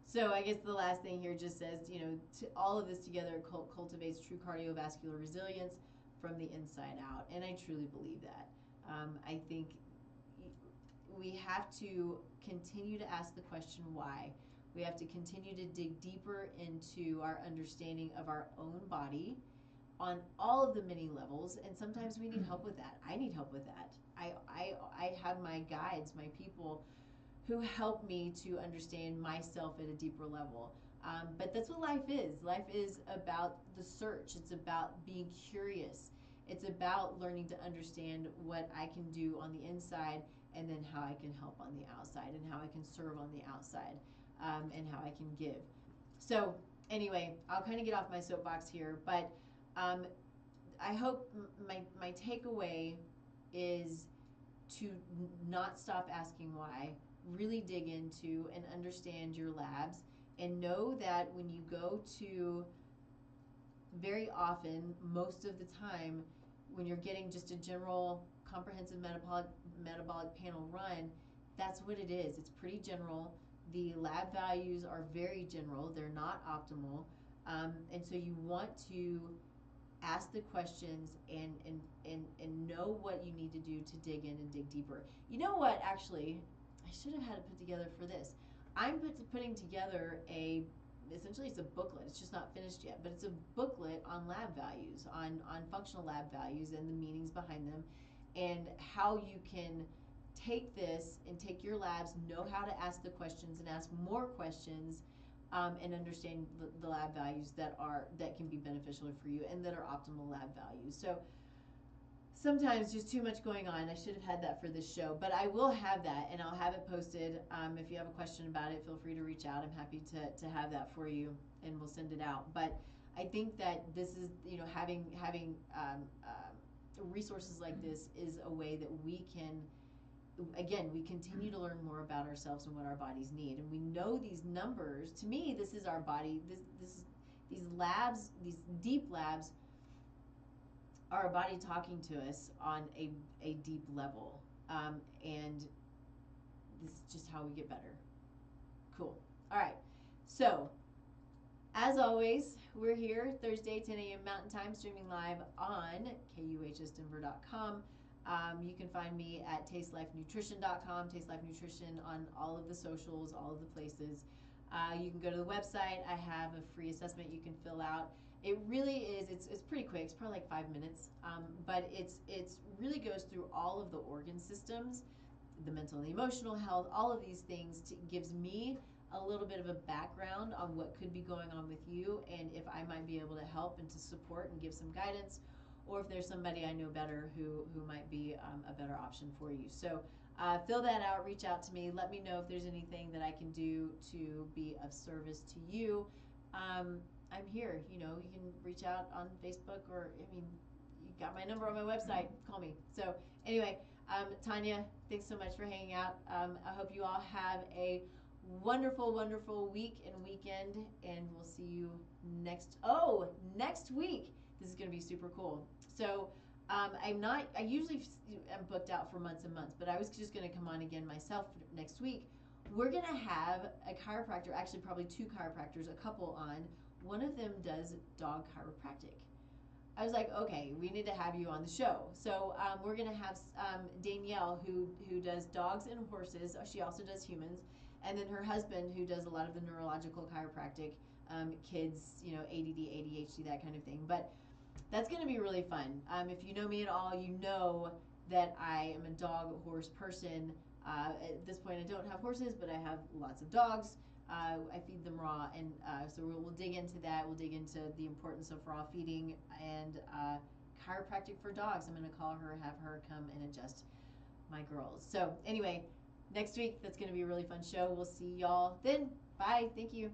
so I guess the last thing here just says, all of this together cultivates true cardiovascular resilience from the inside out. And I truly believe that. I think we have to continue to ask the question why. We have to continue to dig deeper into our understanding of our own body on all of the many levels, and sometimes we need help with that. I need help with that. I have my guides, my people who help me to understand myself at a deeper level. But that's what life is. Life is about the search. It's about being curious. It's about learning to understand what I can do on the inside, and then how I can help on the outside, and how I can serve on the outside, and how I can give. So anyway, I'll kind of get off my soapbox here, but I hope my takeaway is to not stop asking why, really dig into and understand your labs, and know that when you go to, very often, most of the time, when you're getting just a general comprehensive metabolic panel run, that's what it is. It's pretty general. The lab values are very general. They're not optimal. And so you want to ask the questions and know what you need to do to dig in and dig deeper. You know what, actually, I should have had it put together for this. I'm putting together essentially it's a booklet. It's just not finished yet, but it's a booklet on lab values, on functional lab values and the meanings behind them, and how you can take this and take your labs, know how to ask the questions and ask more questions, and understand the lab values that can be beneficial for you and that are optimal lab values. So sometimes just too much going on. I should have had that for this show, but I will have that, and I'll have it posted. If you have a question about it, feel free to reach out. I'm happy to have that for you, and we'll send it out. But I think that this is, having resources like this is a way that we can, again, we continue to learn more about ourselves and what our bodies need. And we know these numbers. To me, this is our body. These labs, these deep labs, are our body talking to us on a deep level. And this is just how we get better. Cool. All right. So, as always, we're here Thursday, 10 a.m. Mountain Time, streaming live on KUHSdenver.com. You can find me at tastelifenutrition.com, Taste Life Nutrition on all of the socials, all of the places. You can go to the website. I have a free assessment you can fill out. It really is, it's pretty quick. It's probably like 5 minutes, but it's really goes through all of the organ systems, the mental and the emotional health, all of these things. Gives me a little bit of a background on what could be going on with you, and if I might be able to help and to support and give some guidance, or if there's somebody I know better who might be a better option for you. So fill that out, reach out to me, let me know if there's anything that I can do to be of service to you. I'm here. You know, you can reach out on Facebook, or I mean, you got my number on my website. Call me. So anyway, Tanya, thanks so much for hanging out. I hope you all have a wonderful, wonderful week and weekend, and we'll see you next week. This is going to be super cool. So I usually am booked out for months and months, but I was just going to come on again myself next week. We're going to have a chiropractor, actually probably two chiropractors, a couple on. One of them does dog chiropractic. I was like, okay, we need to have you on the show. So we're going to have Danielle, who does dogs and horses. She also does humans. And then her husband, who does a lot of the neurological chiropractic, kids, you know, ADD, ADHD, that kind of thing. But that's going to be really fun. If you know me at all, you know that I am a dog horse person. At this point, I don't have horses, but I have lots of dogs. I feed them raw, and so we'll dig into that. We'll dig into the importance of raw feeding and chiropractic for dogs. I'm going to call her, have her come and adjust my girls. So anyway, next week, that's going to be a really fun show. We'll see y'all then. Bye. Thank you.